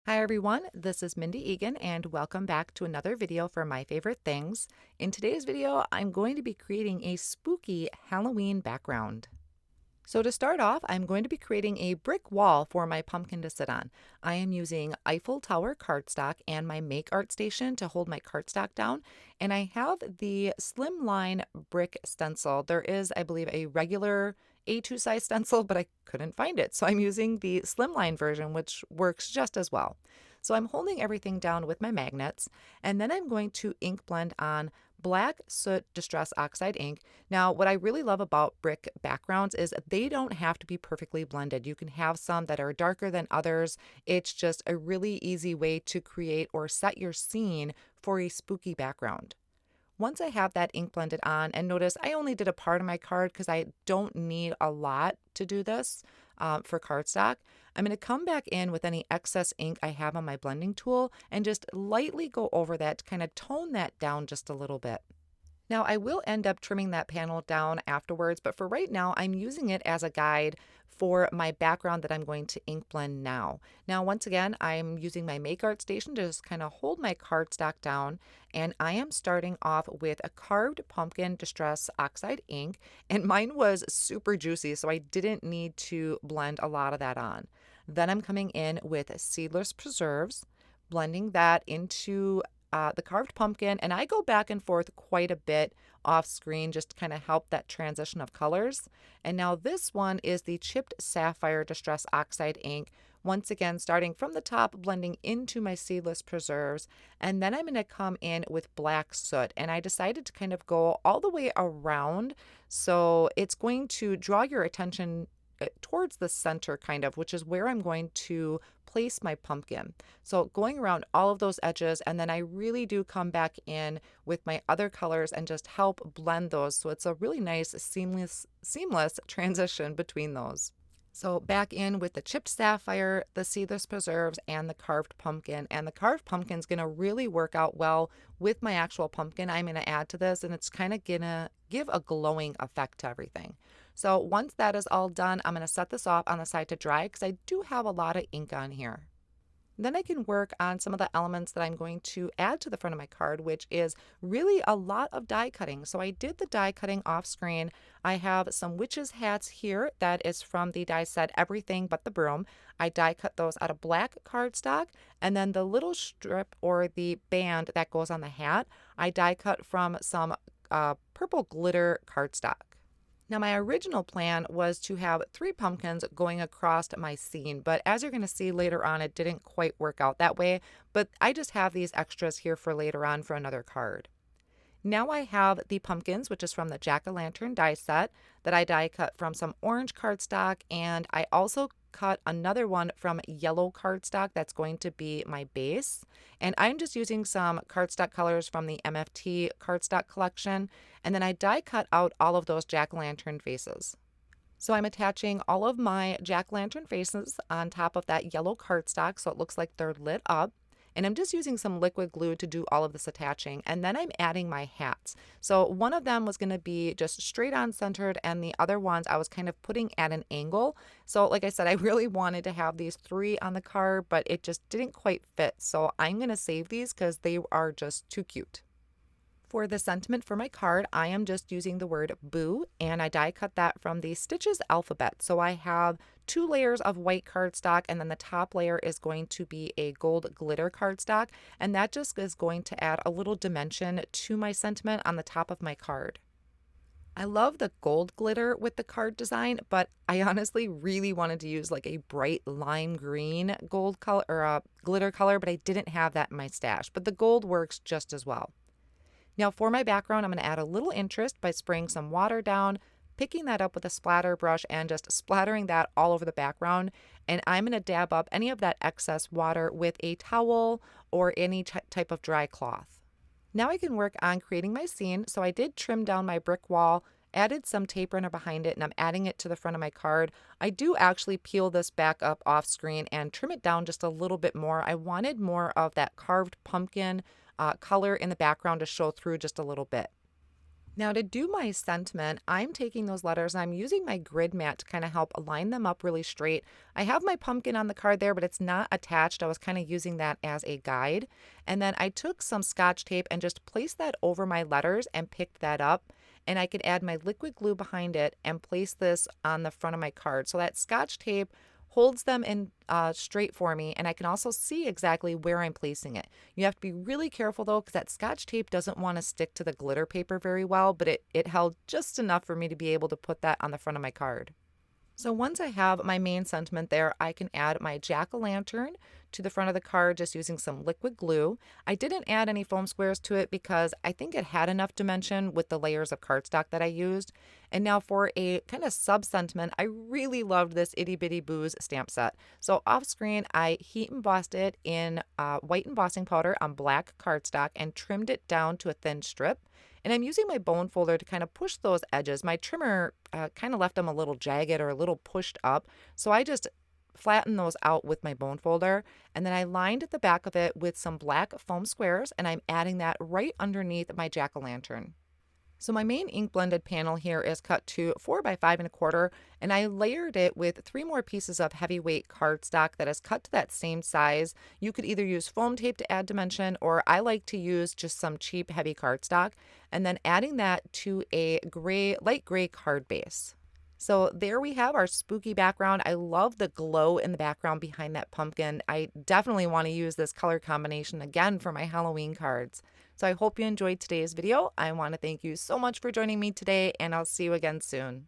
Hi everyone, this is Mindy Egan and welcome back to another video for My Favorite Things. In today's video, I'm going to be creating a spooky Halloween background. So to start off, I'm going to be creating a brick wall for my pumpkin to sit on. I am using Eiffel Tower cardstock and my Make Art Station to hold my cardstock down. And I have the Slimline brick stencil. There is, I believe, a regular A2 size stencil, but I couldn't find it. So I'm using the Slimline version, which works just as well. So I'm holding everything down with my magnets, and then I'm going to ink blend on black soot distress oxide ink. Now, what I really love about brick backgrounds is they don't have to be perfectly blended. You can have some that are darker than others. It's just a really easy way to create or set your scene for a spooky background. Once I have that ink blended on, and notice I only did a part of my card because I don't need a lot to do this for cardstock, I'm going to come back in with any excess ink I have on my blending tool and just lightly go over that to kind of tone that down just a little bit. Now, I will end up trimming that panel down afterwards, but for right now, I'm using it as a guide for my background that I'm going to ink blend now. Now, once again, I'm using my Make Art Station to just kind of hold my cardstock down, and I am starting off with a carved pumpkin distress oxide ink, and mine was super juicy, so I didn't need to blend a lot of that on. Then I'm coming in with seedless preserves, blending that into the carved pumpkin, and I go back and forth quite a bit off screen just to kind of help that transition of colors. And now this one is the chipped sapphire distress oxide ink. Once again, starting from the top, blending into my seedless preserves, and then I'm going to come in with black soot. And I decided to kind of go all the way around, so it's going to draw your attention towards the center kind of, which is where I'm going to place my pumpkin. So going around all of those edges, and then I really do come back in with my other colors and just help blend those. So it's a really nice seamless transition between those. So back in with the chipped sapphire, the seedless preserves, and the carved pumpkin. And the carved pumpkin is going to really work out well with my actual pumpkin I'm going to add to this, and it's kind of going to give a glowing effect to everything. So once that is all done, I'm going to set this off on the side to dry because I do have a lot of ink on here. Then I can work on some of the elements that I'm going to add to the front of my card, which is really a lot of die cutting. So I did the die cutting off screen. I have some witches hats here that is from the die set Everything But the Broom. I die cut those out of black cardstock, and then the little strip or the band that goes on the hat, I die cut from some purple glitter cardstock. Now, my original plan was to have 3 pumpkins going across my scene, but as you're going to see later on, it didn't quite work out that way, but I just have these extras here for later on for another card. Now I have the pumpkins, which is from the Jack-o'-lantern die set that I die cut from some orange cardstock, and I also cut another one from yellow cardstock that's going to be my base. And I'm just using some cardstock colors from the MFT cardstock collection, and then I die cut out all of those jack-o'-lantern faces. So I'm attaching all of my jack-o'-lantern faces on top of that yellow cardstock so it looks like they're lit up. And I'm just using some liquid glue to do all of this attaching. And then I'm adding my hats. So one of them was going to be just straight on centered, and the other ones I was kind of putting at an angle. So like I said, I really wanted to have these 3 on the card, but it just didn't quite fit. So I'm going to save these because they are just too cute. For the sentiment for my card, I am just using the word boo, and I die cut that from the Stitches alphabet. So I have 2 layers of white cardstock, and then the top layer is going to be a gold glitter cardstock, and that just is going to add a little dimension to my sentiment on the top of my card. I love the gold glitter with the card design, but I honestly really wanted to use like a bright lime green gold color or a glitter color, but I didn't have that in my stash. But the gold works just as well. Now for my background, I'm going to add a little interest by spraying some water down, picking that up with a splatter brush and just splattering that all over the background. And I'm going to dab up any of that excess water with a towel or any type of dry cloth. Now I can work on creating my scene. So I did trim down my brick wall, added some tape runner behind it, and I'm adding it to the front of my card. I do actually peel this back up off screen and trim it down just a little bit more. I wanted more of that carved pumpkin color in the background to show through just a little bit. Now to do my sentiment, I'm taking those letters and I'm using my grid mat to kind of help align them up really straight. I have my pumpkin on the card there, but it's not attached. I was kind of using that as a guide. And then I took some Scotch tape and just placed that over my letters and picked that up. And I could add my liquid glue behind it and place this on the front of my card. So that Scotch tape holds them in straight for me, and I can also see exactly where I'm placing it. You have to be really careful though, because that Scotch tape doesn't want to stick to the glitter paper very well, but it held just enough for me to be able to put that on the front of my card. So once I have my main sentiment there, I can add my jack-o'-lantern to the front of the card just using some liquid glue. I didn't add any foam squares to it because I think it had enough dimension with the layers of cardstock that I used. And now for a kind of sub-sentiment, I really loved this Itty Bitty Boo's stamp set. So off screen, I heat embossed it in white embossing powder on black cardstock and trimmed it down to a thin strip. And I'm using my bone folder to kind of push those edges. My trimmer kind of left them a little jagged or a little pushed up. So I just flattened those out with my bone folder. And then I lined the back of it with some black foam squares, and I'm adding that right underneath my jack-o'-lantern. So my main ink blended panel here is cut to 4 by 5 1/4, and I layered it with 3 more pieces of heavyweight cardstock that is cut to that same size. You could either use foam tape to add dimension, or I like to use just some cheap heavy cardstock, and then adding that to a light gray card base. So there we have our spooky background. I love the glow in the background behind that pumpkin. I definitely want to use this color combination again for my Halloween cards. So I hope you enjoyed today's video. I want to thank you so much for joining me today, and I'll see you again soon.